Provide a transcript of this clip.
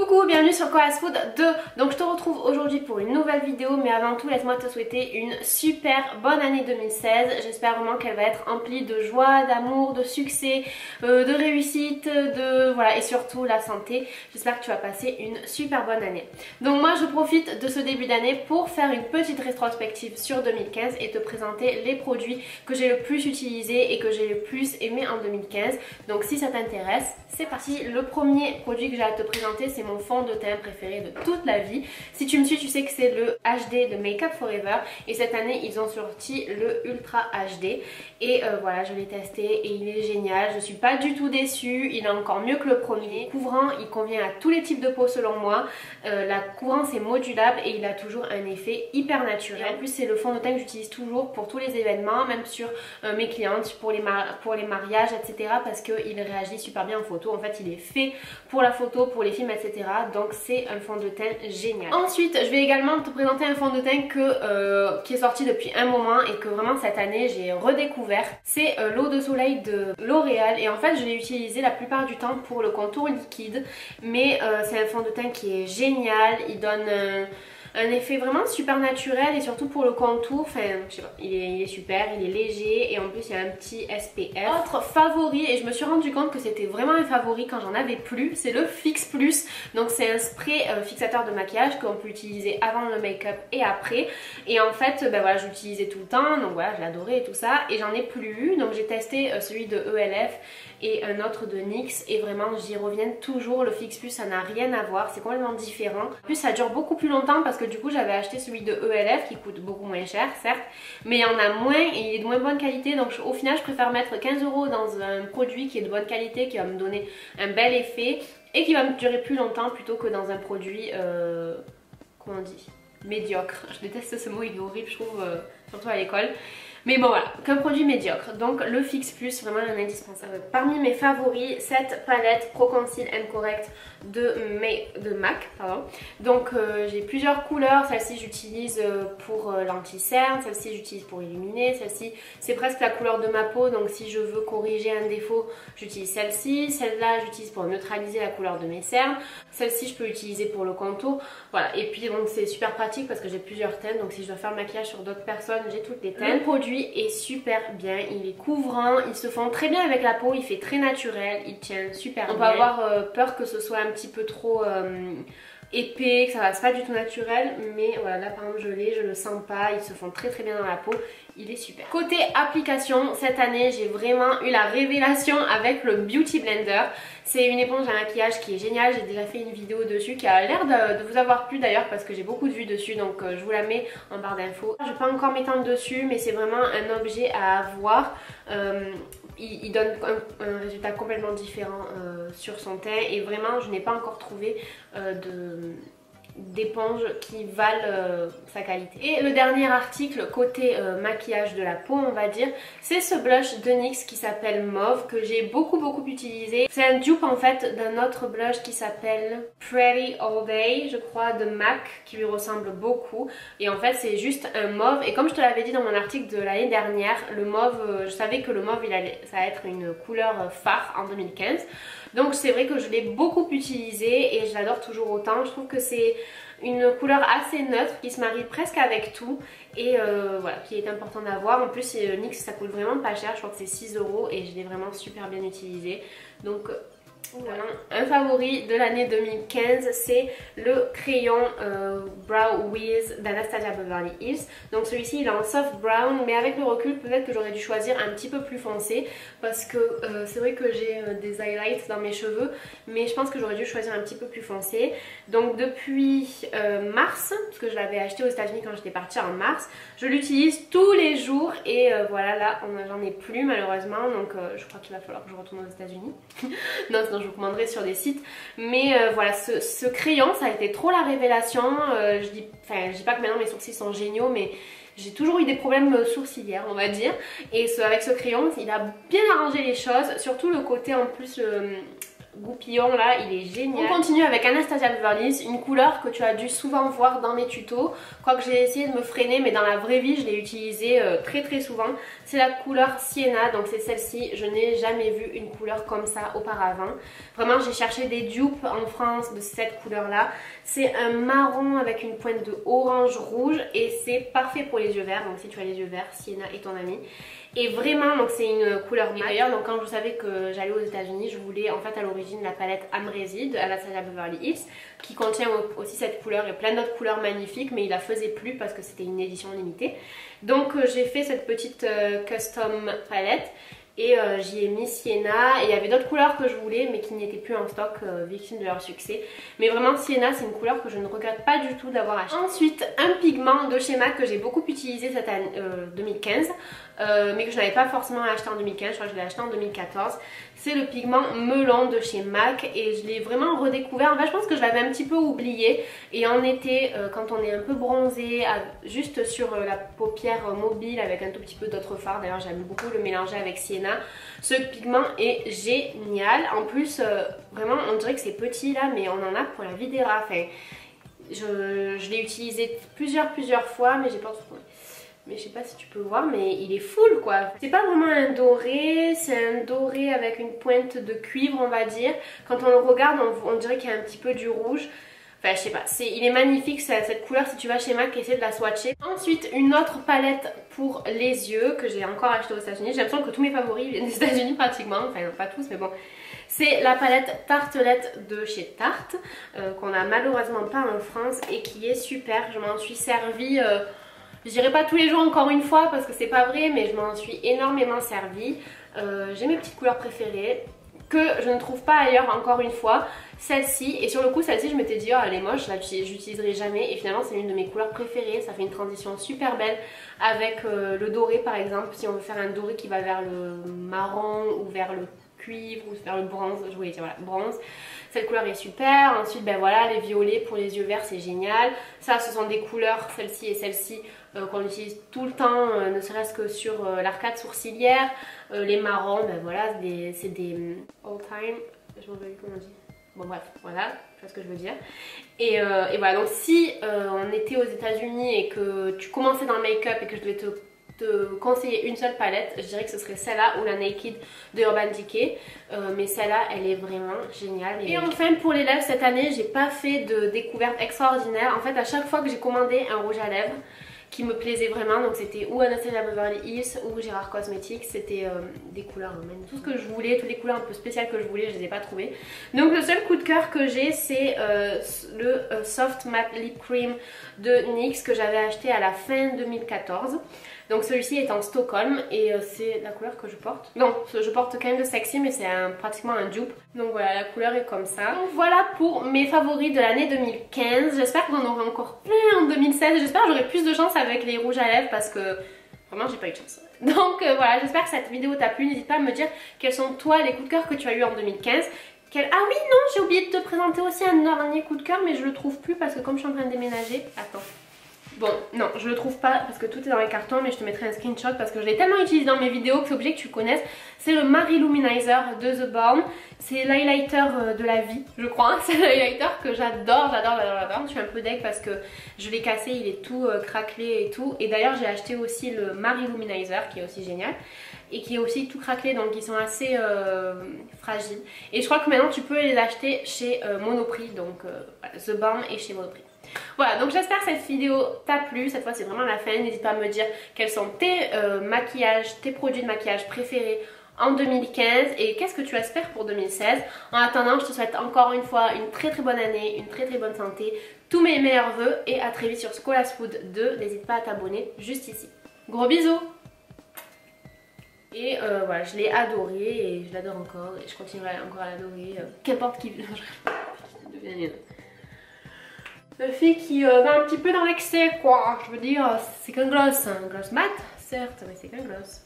Coucou, bienvenue sur Koalas Food 2. Donc je te retrouve aujourd'hui pour une nouvelle vidéo, mais avant tout laisse-moi te souhaiter une super bonne année 2016. J'espère vraiment qu'elle va être remplie de joie, d'amour, de succès, de réussite, voilà, et surtout la santé. J'espère que tu vas passer une super bonne année. Donc moi je profite de ce début d'année pour faire une petite rétrospective sur 2015 et te présenter les produits que j'ai le plus utilisés et que j'ai le plus aimé en 2015. Donc si ça t'intéresse, c'est parti. Le premier produit que j'ai à te présenter, c'est mon fond de teint préféré de toute la vie. Si tu me suis, tu sais que c'est le HD de Make Up For Ever et cette année ils ont sorti le Ultra HD et voilà, je l'ai testé et il est génial. Je suis pas du tout déçue, il est encore mieux que le premier. Couvrant, il convient à tous les types de peau selon moi. La couvrance est modulable et il a toujours un effet hyper naturel. Et en plus c'est le fond de teint que j'utilise toujours pour tous les événements, même sur mes clientes, pour les mariages, etc. parce qu'il réagit super bien en photo. En fait il est fait pour la photo, pour les films, etc. Donc c'est un fond de teint génial. Ensuite je vais également te présenter un fond de teint qui est sorti depuis un moment et que vraiment cette année j'ai redécouvert. C'est l'eau de soleil de L'Oréal et en fait je l'ai utilisé la plupart du temps pour le contour liquide, mais c'est un fond de teint qui est génial. Il donne un effet vraiment super naturel et surtout pour le contour, enfin je sais pas, il est super, il est léger et en plus il y a un petit SPF. Autre favori, et je me suis rendu compte que c'était vraiment un favori quand j'en avais plus, c'est le Fix Plus. Donc c'est un spray fixateur de maquillage qu'on peut utiliser avant le make-up et après. Et en fait ben voilà, je l'utilisais tout le temps, donc voilà, je l'adorais et tout ça, et j'en ai plus eu. Donc j'ai testé celui de ELF et un autre de NYX et vraiment j'y reviens toujours. Le Fix Plus ça n'a rien à voir, c'est complètement différent. En plus ça dure beaucoup plus longtemps parce que du coup j'avais acheté celui de ELF qui coûte beaucoup moins cher certes, mais il y en a moins et il est de moins bonne qualité. Donc au final je préfère mettre 15 € dans un produit qui est de bonne qualité, qui va me donner un bel effet et qui va me durer plus longtemps plutôt que dans un produit, comment on dit, médiocre. Je déteste ce mot, il est horrible je trouve, surtout à l'école. Mais bon voilà, qu'un produit médiocre. Donc le Fix Plus, vraiment un indispensable. Parmi mes favoris, cette palette Pro Conceal and Correct de MAC. Pardon. Donc j'ai plusieurs couleurs. Celle-ci j'utilise pour l'anti-cerne, celle-ci j'utilise pour illuminer, celle-ci c'est presque la couleur de ma peau. Donc si je veux corriger un défaut, j'utilise celle-ci. Celle-là j'utilise pour neutraliser la couleur de mes cernes. Celle-ci je peux utiliser pour le contour. Voilà, et puis donc c'est super pratique parce que j'ai plusieurs teintes. Donc si je dois faire le maquillage sur d'autres personnes, j'ai toutes les teintes. Le produit est super bien, il est couvrant, il se fond très bien avec la peau, il fait très naturel, il tient super bien. On peut avoir peur que ce soit un petit peu trop épais, que ça fasse pas du tout naturel, mais voilà, là par exemple je le sens pas, il se fond très très bien dans la peau, il est super. Côté application, cette année j'ai vraiment eu la révélation avec le Beauty Blender. C'est une éponge à maquillage qui est géniale, j'ai déjà fait une vidéo dessus qui a l'air de vous avoir plu d'ailleurs parce que j'ai beaucoup de vues dessus, donc je vous la mets en barre d'infos. Je vais pas encore m'étendre dessus, mais c'est vraiment un objet à avoir. Il donne un résultat complètement différent sur son teint et vraiment je n'ai pas encore trouvé d'éponges qui valent sa qualité. Et le dernier article côté maquillage de la peau on va dire, c'est ce blush de NYX qui s'appelle Mauve que j'ai beaucoup utilisé. C'est un dupe en fait d'un autre blush qui s'appelle Pretty All Day je crois de MAC qui lui ressemble beaucoup et en fait c'est juste un mauve et comme je te l'avais dit dans mon article de l'année dernière, le mauve, je savais que le mauve ça va être une couleur phare en 2015. Donc c'est vrai que je l'ai beaucoup utilisé et je l'adore toujours autant. Je trouve que c'est une couleur assez neutre qui se marie presque avec tout et voilà, qui est important d'avoir. En plus NYX ça coûte vraiment pas cher, je crois que c'est 6 € et je l'ai vraiment super bien utilisé. Donc voilà, un favori de l'année 2015 c'est le crayon Brow Wiz d'Anastasia Beverly Hills. Donc celui-ci il est en soft brown, mais avec le recul peut-être que j'aurais dû choisir un petit peu plus foncé parce que c'est vrai que j'ai des highlights dans mes cheveux, mais je pense que j'aurais dû choisir un petit peu plus foncé. Donc depuis mars, parce que je l'avais acheté aux États-Unis quand j'étais partie en mars, je l'utilise tous les jours et voilà, là j'en ai plus malheureusement, donc je crois qu'il va falloir que je retourne aux États-Unis. Non, sinon je vous commanderai sur des sites, mais voilà, ce crayon ça a été trop la révélation. Je dis pas que maintenant mes sourcils sont géniaux, mais j'ai toujours eu des problèmes sourcilières on va dire, et avec ce crayon il a bien arrangé les choses, surtout le côté en plus goupillon là, il est génial. On continue avec Anastasia Beverly Hills, une couleur que tu as dû souvent voir dans mes tutos. Quoique j'ai essayé de me freiner, mais dans la vraie vie je l'ai utilisée très souvent. C'est la couleur Sienna, donc c'est celle-ci. Je n'ai jamais vu une couleur comme ça auparavant. Vraiment j'ai cherché des dupes en France de cette couleur là. C'est un marron avec une pointe de orange rouge et c'est parfait pour les yeux verts. Donc si tu as les yeux verts, Sienna est ton amie. Et vraiment, donc c'est une couleur mat. D'ailleurs, donc quand je savais que j'allais aux États-Unis, je voulais en fait à l'origine la palette Amrezy de Anastasia Beverly Hills, qui contient aussi cette couleur et plein d'autres couleurs magnifiques, mais il la faisait plus parce que c'était une édition limitée. Donc j'ai fait cette petite custom palette. Et j'y ai mis Sienna, et il y avait d'autres couleurs que je voulais mais qui n'étaient plus en stock, victimes de leur succès. Mais vraiment Sienna c'est une couleur que je ne regrette pas du tout d'avoir acheté. Ensuite un pigment de chez MAC que j'ai beaucoup utilisé cette année 2015, mais que je n'avais pas forcément acheté en 2015, je crois que je l'ai acheté en 2014. C'est le pigment melon de chez MAC et je l'ai vraiment redécouvert. En fait je pense que je l'avais un petit peu oublié, et en été quand on est un peu bronzé, juste sur la paupière mobile avec un tout petit peu d'autre fard, d'ailleurs j'aime beaucoup le mélanger avec Sienna. Ce pigment est génial. En plus vraiment on dirait que c'est petit là, mais on en a pour la vie des rats. Enfin, je l'ai utilisé plusieurs fois, mais j'ai pas trouvé. Mais je sais pas si tu peux voir, mais il est full quoi. C'est pas vraiment un doré, c'est un doré avec une pointe de cuivre on va dire. Quand on le regarde on dirait qu'il y a un petit peu du rouge. Enfin je sais pas, il est magnifique cette couleur. Si tu vas chez MAC, essaie de la swatcher. Ensuite une autre palette pour les yeux que j'ai encore acheté aux États-Unis. J'ai l'impression que tous mes favoris viennent des États-Unis pratiquement, enfin pas tous mais bon. C'est la palette Tartelette de chez Tarte, qu'on a malheureusement pas en France et qui est super. Je m'en suis servie, je dirais pas tous les jours encore une fois parce que c'est pas vrai, mais je m'en suis énormément servie. J'ai mes petites couleurs préférées que je ne trouve pas ailleurs encore une fois. Celle-ci, et sur le coup celle-ci je m'étais dit oh elle est moche, j'utiliserai jamais, et finalement c'est une de mes couleurs préférées. Ça fait une transition super belle avec le doré par exemple, si on veut faire un doré qui va vers le marron ou vers le cuivre ou vers le bronze, je voulais dire voilà, bronze. Cette couleur est super. Ensuite ben voilà, les violets pour les yeux verts c'est génial. Ça ce sont des couleurs, celle-ci et celle-ci, qu'on utilise tout le temps, ne serait-ce que sur l'arcade sourcilière. Les marrons, ben voilà, c'est des all time, je m'en rappelle comment on dit. Bon bref, voilà, tu vois ce que je veux dire. Et voilà, donc si on était aux États-Unis et que tu commençais dans le make-up et que je devais te conseiller une seule palette, je dirais que ce serait celle-là ou la Naked de Urban Decay. Mais celle-là, elle est vraiment géniale. Et enfin pour les lèvres, cette année, j'ai pas fait de découverte extraordinaire. En fait, à chaque fois que j'ai commandé un rouge à lèvres qui me plaisait vraiment, donc c'était ou Anastasia Beverly Hills ou Gérard Cosmetics, c'était des couleurs magnifiques. Tout ce que je voulais, toutes les couleurs un peu spéciales que je voulais, je les ai pas trouvées. Donc le seul coup de cœur que j'ai, c'est le Soft Matte Lip Cream de NYX que j'avais acheté à la fin 2014. Donc celui-ci est en Stockholm et c'est la couleur que je porte. Non, je porte Kind of Sexy, mais c'est pratiquement un dupe. Donc voilà, la couleur est comme ça. Donc voilà pour mes favoris de l'année 2015. J'espère que vous en aurez encore plein en 2016. J'espère que j'aurai plus de chance avec les rouges à lèvres parce que vraiment j'ai pas eu de chance. Donc voilà, j'espère que cette vidéo t'a plu. N'hésite pas à me dire quels sont toi les coups de cœur que tu as eu en 2015. Ah oui non, j'ai oublié de te présenter aussi un dernier coup de cœur, mais je le trouve plus parce que comme je suis en train de déménager, attends. Bon, non, je le trouve pas parce que tout est dans les cartons, mais je te mettrai un screenshot parce que je l'ai tellement utilisé dans mes vidéos que c'est obligé que tu le connaisses. C'est le Marie Luminizer de The Balm. C'est l'highlighter de la vie, je crois. C'est l'highlighter que j'adore. Je suis un peu deg parce que je l'ai cassé, il est tout craquelé et tout. Et d'ailleurs, j'ai acheté aussi le Marie Luminizer qui est aussi génial et qui est aussi tout craquelé, donc ils sont assez fragiles. Et je crois que maintenant tu peux les acheter chez Monoprix, donc The Balm est chez Monoprix. Voilà, donc j'espère que cette vidéo t'a plu. Cette fois c'est vraiment la fin. N'hésite pas à me dire quels sont tes maquillages, tes produits de maquillage préférés en 2015 et qu'est-ce que tu espères pour 2016. En attendant, je te souhaite encore une fois une très bonne année, une très bonne santé, tous mes meilleurs vœux et à très vite sur Schola's Food 2. N'hésite pas à t'abonner juste ici. Gros bisous. Et voilà, je l'ai adoré et je l'adore encore et je continuerai encore à l'adorer. Qu'importe qui... Une fille qui va un petit peu dans l'excès quoi, je veux dire, c'est qu'un gloss mat, certes, mais c'est qu'un gloss.